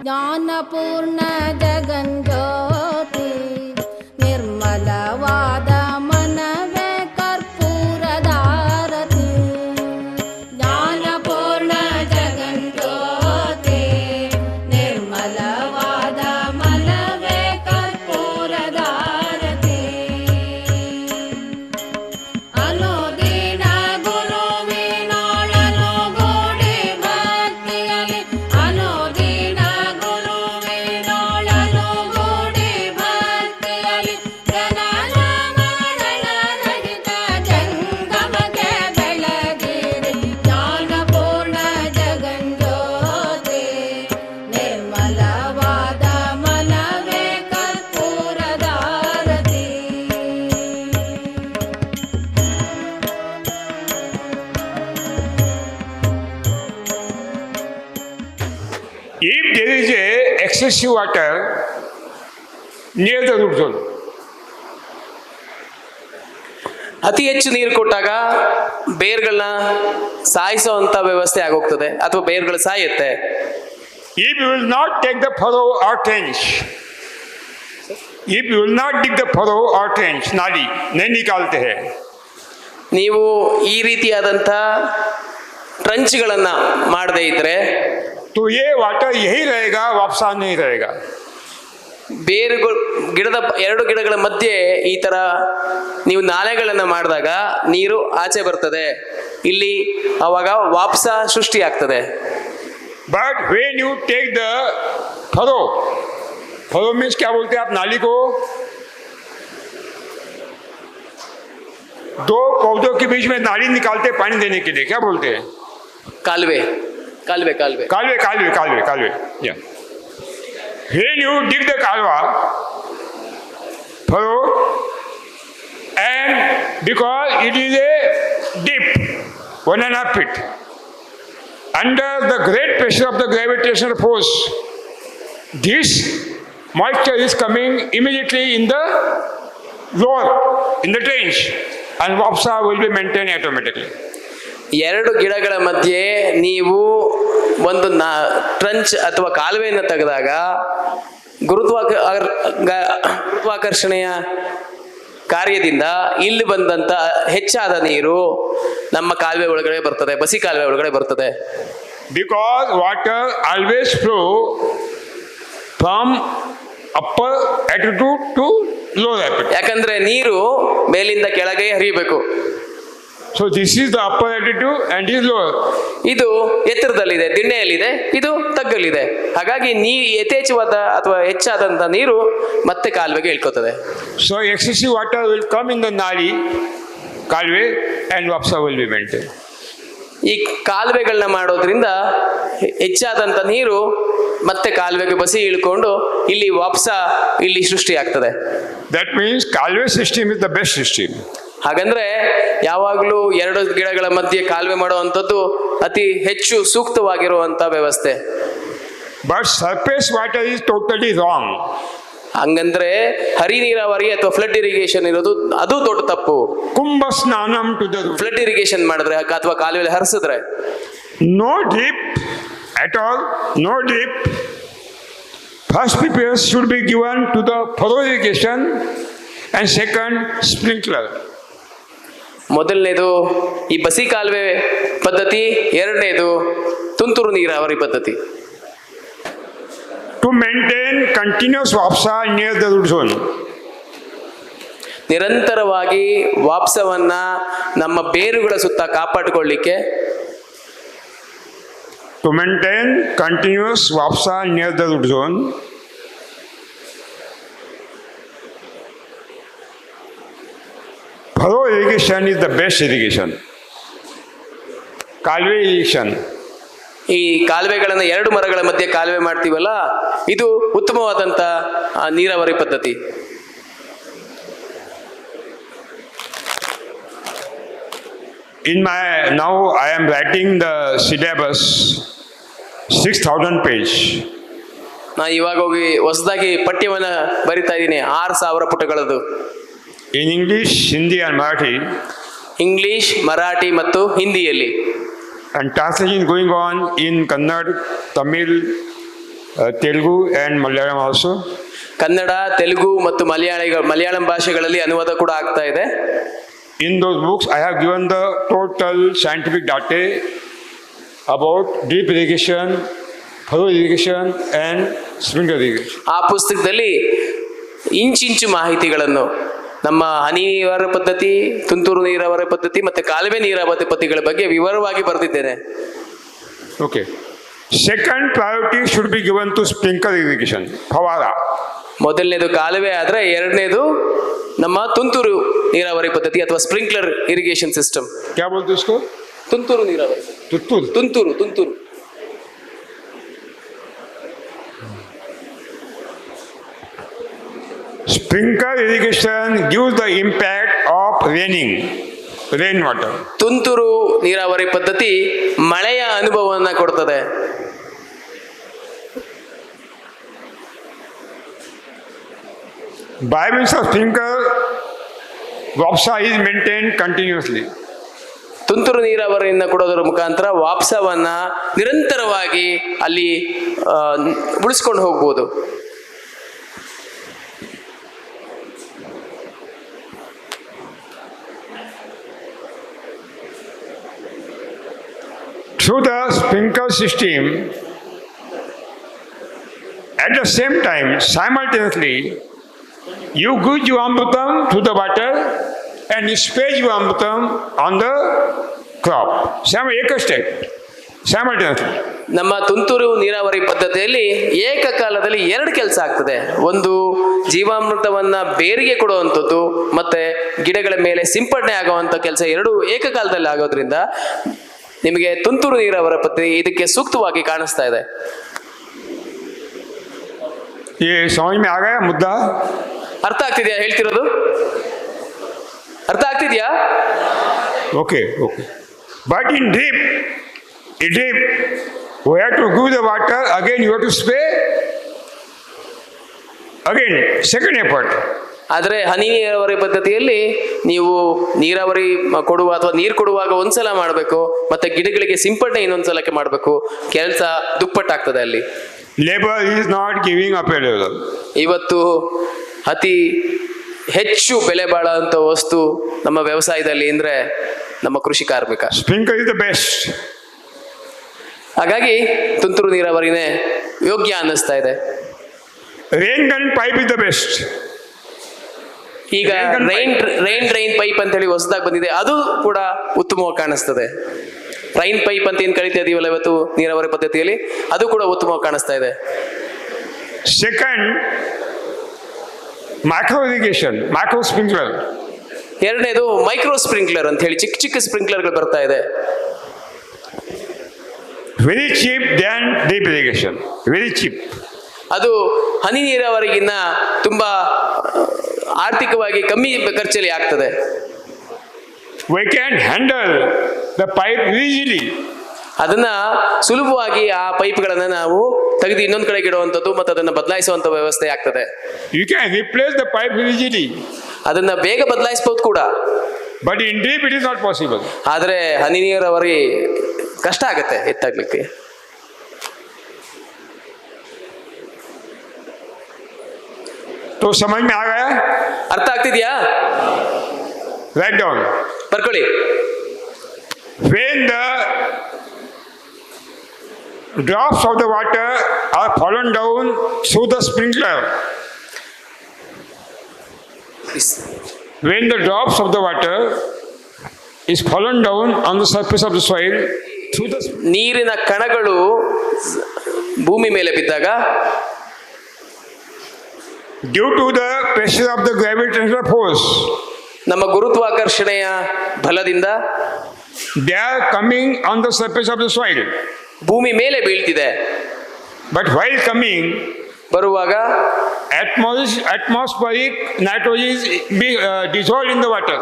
ಜ್ಞಾನಪೂರ್ಣ ಜಗಂಜ್ಯೋತಿ ನಿರ್ಮಲವಾದ ಮನವೇ ಕರ್ಪೂರದಾರತಿ. ಜ್ಞಾನಪೂರ್ಣ ಜಗಂಜ್ಯೋತಿ ನಿರ್ಮಲವಾದ ಮನವೇ ಕರ್ಪೂರದಾರತಿ. ಅನುದಿನ ಗುರುವಿನೊಳನು ಗೂಡಿ ಭಕ್ತಿಯಲಿ, ಅನುದಿನ ಗುರುವಿನೊಳನು ಗೂಡಿ ಭಕ್ತಿಯಲಿ, ಜನನ ಮರಣ ರಹಿತ ಜಂಗಮಕ್ಕೆ ಬೆಳಗಿರಿ. ಜ್ಞಾನಪೂರ್ಣ ಜಗಂಜ್ಯೋತಿ ನಿರ್ಮಲವಾದ ಮನವೇ ಕರ್ಪೂರದಾರತಿ. If there is a excessive water near the root zone, ಅತಿ ಹೆಚ್ಚು ನೀರು ಕೊಟ್ಟಾಗ ಬೇರ್ಗಳನ್ನ ಸಾಯಿಸುವಂತ ವ್ಯವಸ್ಥೆ ಆಗೋಗ್ತದೆ ಅಥವಾ ಬೇರ್ಗಳು ಸಾಯುತ್ತೆ. if you will not take the furrow or trench, if you will not dig the furrow or trench, नाली नहीं निकालते हैं, ನೀವು ಈ ರೀತಿಯಾದಂಥ ಟ್ರಂಚ್ಗಳನ್ನ ಮಾಡದೇ ಇದ್ರೆ तो ये वाटर यही रहेगा, वापस नहीं रहेगा. ಬೇರುಗಳು ಎರಡು ಗಿಡಗಳ ಮಧ್ಯೆ ಈ ತರ ನೀವು ನಾಲೆಗಳನ್ನ ಮಾಡಿದಾಗ ನೀರು ಆಚೆ ಬರ್ತದೆ, ಇಲ್ಲಿ ಅವಾಗ ವಾಪಸ ಸೃಷ್ಟಿ ಆಗ್ತದೆ. But when you take the furrow, furrow means क्या बोलते हैं आप नाली को? दो पौधों के बीच में नाली निकालते हैं पानी देने के लिए, क्या बोलते हैं? ಕಾಲುವೆ ಕಾಲುವೆ ಕಾಲುವೆ कालवे कालवे कालवे कालवे. Yeah. When you dig the kalwa, furrow, and because it is a deep 1.5 feet, under the great pressure of the gravitational force, this moisture is coming immediately in the lower, in the trench, and wapsa will be maintained automatically. ಎರಡು ಗಿಡಗಳ ಮಧ್ಯೆ ನೀವು ಒಂದು trench ಅಥವಾ ಕಾಲುವೆಯನ್ನು ತೆಗೆದಾಗ ಗುರುತ್ವಾಕರ್ಷಣೆಯ ಕಾರ್ಯದಿಂದ ಇಲ್ಲಿ ಬಂದಂತ ಹೆಚ್ಚಾದ ನೀರು ನಮ್ಮ ಕಾಲುವೆ ಒಳಗಡೆ ಬರ್ತದೆ, ಬಸಿ ಕಾಲುವೆ ಒಳಗಡೆ ಬರ್ತದೆ. Because water always flow from upper altitude to lower altitude. ಯಾಕಂದ್ರೆ ನೀರು ಮೇಲಿಂದ ಕೆಳಗೆ ಹರಿಯಬೇಕು. So this is the upper altitude and this is lower. ಇದು ಎತ್ತರದಲ್ಲಿದೆ, ದಿಣ್ಣೆಯಲ್ಲಿದೆ, ಇದು ತಗ್ಗಲ್ಲಿದೆ. ಹಾಗಾಗಿ ಯಥೇಚ್ಛವಾದ ಅಥವಾ ಹೆಚ್ಚಾದಂತ ನೀರು ಮತ್ತೆ ಕಾಲುವೆಗೆ ಇಳ್ಕೋತದೆ. So excessive water will come in the nali, kalve, and wapsa will be maintained. ಈ ಕಾಲುವೆಗಳನ್ನ ಮಾಡೋದ್ರಿಂದ ಹೆಚ್ಚಾದಂತ ನೀರು ಮತ್ತೆ ಕಾಲುವೆಗೆ ಬಸಿ ಇಳ್ಕೊಂಡು ಇಲ್ಲಿ ವಾಪಸ ಇಲ್ಲಿ ಸೃಷ್ಟಿ ಆಗ್ತದೆ. That means kalve system is the best system. ಹಾಗಂದ್ರೆ ಯಾವಾಗಲೂ ಎರಡು ಗಿಡಗಳ ಮಧ್ಯೆ ಕಾಲುವೆ ಮಾಡುವಂಥದ್ದು ಅತಿ ಹೆಚ್ಚು ಸೂಕ್ತವಾಗಿರುವಂತ ವ್ಯವಸ್ಥೆ. But surface water is totally wrong. ಹಂಗಂದ್ರೆ ಹರಿ ನೀರಾವರಿ ಅಥವಾ ಫ್ಲಡ್ ಇರಿಗೇಷನ್ ಇರೋದು ಅದು ದೊಡ್ಡ ತಪ್ಪು. Kumbha snanam to the root. Flood irrigation ಮಾಡಿದ್ರೆ ಅಥವಾ ಕಾಲುವೆಯಲ್ಲಿ ಹರಿಸಿದ್ರೆ No drip at all, no drip. First preference should be given to the furrow irrigation and second sprinkler. ಮೊದಲನೇದು ಈ ಬಸಿ ಕಾಲುವೆ ಪದ್ಧತಿ, ಎರಡನೇದು ತುಂತುರು ನೀರಾವರಿ ಪದ್ಧತಿ. To maintain continuous wapsa near the root zone. ನಿರಂತರವಾಗಿ ವಾಪಸವನ್ನ ನಮ್ಮ ಬೇರುಗಳ ಸುತ್ತ ಕಾಪಾಡಿಕೊಳ್ಳಿಕ್ಕೆ, To maintain continuous wapsa near the root zone, furrow irrigation is the best irrigation. Kalve irrigation. ಈ ಕಾಲುವೆಗಳನ್ನ ಎರಡು ಮರಗಳ ಮಧ್ಯೆ ಕಾಲುವೆ ಮಾಡ್ತೀವಲ್ಲ, ಇದು ಉತ್ತಮವಾದಂತ ನೀರಾವರಿ ಪದ್ಧತಿ. Now I am writing the syllabus 6,000 page. ನಾ ಇವಾಗ ಹೋಗಿ ಹೊಸದಾಗಿ ಪಠ್ಯವನ್ನ ಬರಿತಾ ಇದ್ದೀನಿ, 6,000 ಪುಟಗಳದ್ದು. In English, Hindi and Marathi. English, Marathi ಮತ್ತು ಹಿಂದಿಯಲ್ಲಿ. And translation is going on in Kannada, Tamil, Telugu and Malayalam also. Kannada, Telugu ಮತ್ತು ಮಲಯಾಳಂ ಭಾಷೆಗಳಲ್ಲಿ ಅನುವಾದ ಕೂಡ ಆಗ್ತಾ ಇದೆ. In those books, I have given the total scientific data about drip irrigation, furrow irrigation and sprinkler irrigation. ಆ ಪುಸ್ತಕದಲ್ಲಿ ಇಂಚಿಂಚು ಮಾಹಿತಿಗಳನ್ನು ನಮ್ಮ ಹನಿ ನೀರಾವರಿ ಪದ್ಧತಿ, ತುಂತುರು ನೀರಾವರಿ ಪದ್ಧತಿ ಮತ್ತು ಕಾಲುವೆ ನೀರಾವರಿ ಪದ್ಧತಿಗಳ ಬಗ್ಗೆ ವಿವರವಾಗಿ ಬರೆದಿದ್ದೇನೆ. Okay. Second priority should be given to sprinkler irrigation, Fawara. ಮೊದಲನೇದು ಕಾಲುವೆ ಆದರೆ ಎರಡನೇದು ನಮ್ಮ ತುಂತುರು ನೀರಾವರಿ ಪದ್ಧತಿ ಅಥವಾ ಸ್ಪ್ರಿಂಕ್ಲರ್ ಇರಿಗೇಷನ್ ಸಿಸ್ಟಮ್. क्या बोलते उसको? ತುಂತುರು ನೀರಾವರಿ. तुत्तुर. ತುಂತುರು. Sprinkler irrigation gives the impact of rainwater. ತುಂತುರು ನೀರಾವರಿ ಪದ್ಧತಿ ಮಳೆಯ ಅನುಭವವನ್ನು ಕೊಡ್ತದೆ. By means of sprinkler, WAPSA is maintained continuously. ತುಂತುರು ನೀರಾವರಿಯನ್ನು ಕೊಡೋದರ ಮುಖಾಂತರ ವಾಪ್ಸವನ್ನ ನಿರಂತರವಾಗಿ ಅಲ್ಲಿ ಉಳಿಸ್ಕೊಂಡು ಹೋಗ್ಬೋದು. Through the sprinkler system, at the same time, simultaneously, you give Jivamrutam to the water and spray Jivamrutam on the crop. Simultaneously. ನಮ್ಮ ತುಂತುರು ನೀರಾವರಿ ಪದ್ಧತಿಯಲ್ಲಿ ಏಕಕಾಲದಲ್ಲಿ ಎರಡು ಕೆಲಸ ಆಗ್ತದೆ. ಒಂದು ಜೀವಾಮೃತವನ್ನ ಬೇರಿಗೆ ಕೊಡುವಂಥದ್ದು ಮತ್ತೆ ಗಿಡಗಳ ಮೇಲೆ ಸಿಂಪಡಣೆ ಆಗುವಂಥ ಕೆಲಸ ಎರಡು ಏಕಕಾಲದಲ್ಲಿ ಆಗೋದ್ರಿಂದ ನಿಮಗೆ ತುಂತುರು ನೀರಾವರಿ ಪದ್ಧತಿ ಇದಕ್ಕೆ ಸೂಕ್ತವಾಗಿ ಕಾಣಿಸ್ತಾ ಇದೆ. ये समझ में आ गया मुद्दा? ಅರ್ಥ ಆಗ್ತಿದ್ಯಾ ಹೇಳ್ತಿರೋದು? ಅರ್ಥ ಆಗ್ತಿದ್ಯಾ? Okay. But in drip, we have to give the water, again you have to spray, again second effort. ಆದರೆ ಹನಿ ನೀರಾವರಿ ಪದ್ಧತಿಯಲ್ಲಿ ನೀವು ನೀರಾವರಿ ಕೊಡುವ ಅಥವಾ ನೀರು ಕೊಡುವಾಗ ಒಂದ್ಸಲ ಮಾಡಬೇಕು, ಮತ್ತೆ ಗಿಡಗಳಿಗೆ ಸಿಂಪಡಣೆ ಇನ್ನೊಂದ್ಸಲಕ್ಕೆ ಮಾಡಬೇಕು. ಕೆಲಸ ದುಪ್ಪಟ್ಟಾಗ್ತದೆ ಅಲ್ಲಿ. Labor is not giving up a level. ಇವತ್ತು ಅತಿ ಹೆಚ್ಚು ಬೆಲೆ ಬಾಳುವಂತ ವಸ್ತು ನಮ್ಮ ವ್ಯವಸಾಯದಲ್ಲಿ ಅಂದ್ರೆ ನಮ್ಮ ಕೃಷಿ ಕಾರ್ಮಿಕ. Sprinkler is the best. ಹಾಗಾಗಿ ತುಂತುರು ನೀರಾವರಿನೇ ಯೋಗ್ಯ ಅನ್ನಿಸ್ತಾ ಇದೆ. Rain gun pipe is the best. ಈಗ ರೈನ್ ಪೈಪ್ ಅಂತ ಹೇಳಿ ಹೊಸದಾಗಿ ಬಂದಿದೆ, ಅದು ಕೂಡ ಉತ್ತಮವಾಗಿ ಕಾಣಿಸ್ತದೆ. ರೈನ್ ಪೈಪ್ ಅಂತ ಏನ್ ಕರಿತಾ ಇದೀವಲ್ಲ ಇವತ್ತು ನೀರಾವರಿ ಪದ್ಧತಿಯಲ್ಲಿ, ಅದು ಕೂಡ ಉತ್ತಮವಾಗಿ ಕಾಣಿಸ್ತಾ ಇದೆ. Second, micro irrigation, micro sprinkler. ಎರಡನೇದು ಮೈಕ್ರೋ ಸ್ಪ್ರಿಂಕ್ಲರ್ ಅಂತ ಹೇಳಿ ಚಿಕ್ಕ ಚಿಕ್ಕ ಸ್ಪ್ರಿಂಕ್ಲರ್ಗಳು ಬರ್ತಾ ಇದೆ. Very cheap than drip irrigation. Very cheap. ಅದು ಹನಿ ನೀರಾವರಿಗಿನ್ನ ತುಂಬಾ ಆರ್ಥಿಕವಾಗಿ ಕಮ್ಮಿ ಖರ್ಚಲ್ಲಿ ಆಗ್ತದೆ. We can handle the pipe easily. ಅದನ್ನ ಸುಲಭವಾಗಿ ಆ ಪೈಪ್ಗಳನ್ನ ನಾವು ತೆಗೆದು ಇನ್ನೊಂದು ಕಡೆಗೆ ಇಡುವಂಥದ್ದು ಮತ್ತು ಅದನ್ನ ಬದಲಾಯಿಸುವಂತ ವ್ಯವಸ್ಥೆ ಆಗ್ತದೆ. You can replace the pipe easily. ಅದನ್ನ ಬೇಗ ಬದಲಾಯಿಸಬಹುದು ಕೂಡ. But in drip it is not possible. ಆದರೆ ಹನಿ ನೀರಾವರಿ ಕಷ್ಟ ಆಗತ್ತೆ ಎತ್ತಾಗ್ಲಿಕ್ಕೆ. तो समझ में आ गया? ಅರ್ಥ ಆಗ್ತಿದ್ಯಾ? Write down. ಬರ್ಕೊಳ್ಳಿ. When the drops of the water are fallen down through the sprinkler, when the drops of the water is fallen down on the surface of the soil through the ನೀರಿನ ಕಣಗಳು ಭೂಮಿ ಮೇಲೆ ಬಿದ್ದಾಗ due to the pressure of the gravitational force, ನಮ್ಮ ಗುರುತ್ವಾಕರ್ಷಣೆಯ ಬಲದಿಂದ they are coming on the surface of the soil. ಭೂಮಿ ಮೇಲೆ ಬೀಳ್ತಿದೆ. But while coming, ಬರುವಾಗ atmospheric nitrogen is dissolved in the water.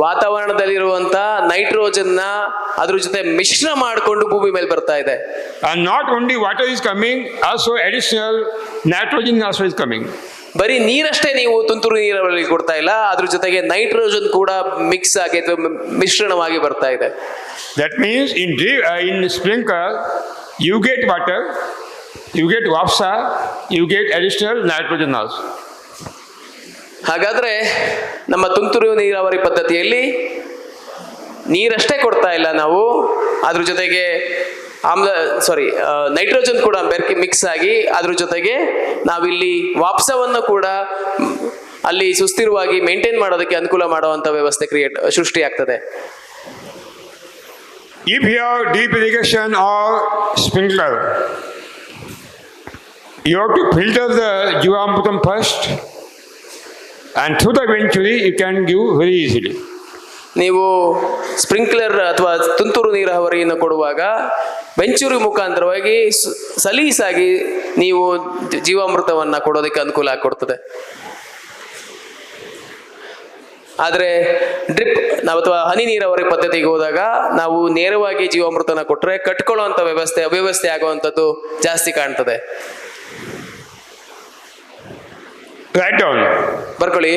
ವಾತಾವರಣದಲ್ಲಿರುವಂತ ನೈಟ್ರೋಜನ್ನ ಅದ್ರ ಜೊತೆ ಮಿಶ್ರ ಮಾಡಿಕೊಂಡು ಭೂಮಿ ಮೇಲೆ ಬರ್ತಾ ಇದೆ. And not only water is coming, also additional nitrogen also is coming. ಬರೀ ನೀರಷ್ಟೇ ನೀವು ತುಂತುರು ನೀರಾವರಿ ಕೊಡ್ತಾ ಇಲ್ಲ, ಅದ್ರ ಜೊತೆಗೆ ನೈಟ್ರೋಜನ್ ಕೂಡ ಮಿಕ್ಸ್ ಆಗಿ ಅಥವಾ ಮಿಶ್ರಣವಾಗಿ ಬರ್ತಾ ಇದೆ. That means in sprinkler, you get water, you get WAPSA, you get additional nitrogen also. ಹಾಗಾದ್ರೆ ನಮ್ಮ ತುಂತುರು ನೀರಾವರಿ ಪದ್ಧತಿಯಲ್ಲಿ ನೀರಷ್ಟೇ ಕೊಡ್ತಾ ಇಲ್ಲ ನಾವು, ಅದ್ರ ಜೊತೆಗೆ ನೈಟ್ರೋಜನ್ ಕೂಡ ಮಿಕ್ಸ್ ಆಗಿ ಅದ್ರ ಜೊತೆಗೆ ನಾವಿಲ್ಲಿ ವಾಪ್ಸವನ್ನು ಕೂಡ ಅಲ್ಲಿ ಸುಸ್ಥಿರವಾಗಿ ಮೇಂಟೈನ್ ಮಾಡೋದಕ್ಕೆ ಅನುಕೂಲ ಮಾಡುವಂತ ವ್ಯವಸ್ಥೆ ಸೃಷ್ಟಿಯಾಗ್ತದೆ. If you have deep irrigation or sprinkler, you have to filter the Jivamrutam first, and through the venturi you can give very easily. ನೀವು ಸ್ಪ್ರಿಂಕ್ಲರ್ ಅಥವಾ ತುಂತುರು ನೀರಾವರಿಯನ್ನು ಕೊಡುವಾಗ ವೆಂಚುರಿ ಮುಖಾಂತರವಾಗಿ ಸಲೀಸಾಗಿ ನೀವು ಜೀವಾಮೃತವನ್ನು ಕೊಡೋದಕ್ಕೆ ಅನುಕೂಲ ಕೊಡ್ತದೆ. ಆದರೆ ಡ್ರಿಪ್ ಅಥವಾ ಹನಿ ನೀರಾವರಿ ಪದ್ಧತಿಗೆ ಹೋದಾಗ ನಾವು ನೇರವಾಗಿ ಜೀವಾಮೃತನ ಕೊಟ್ಟರೆ ಕಟ್ಕೊಳ್ಳುವಂಥ ಅವ್ಯವಸ್ಥೆ ಆಗುವಂಥದ್ದು ಜಾಸ್ತಿ ಕಾಣ್ತದೆ. Write down. ಬರ್ಕೊಳ್ಳಿ.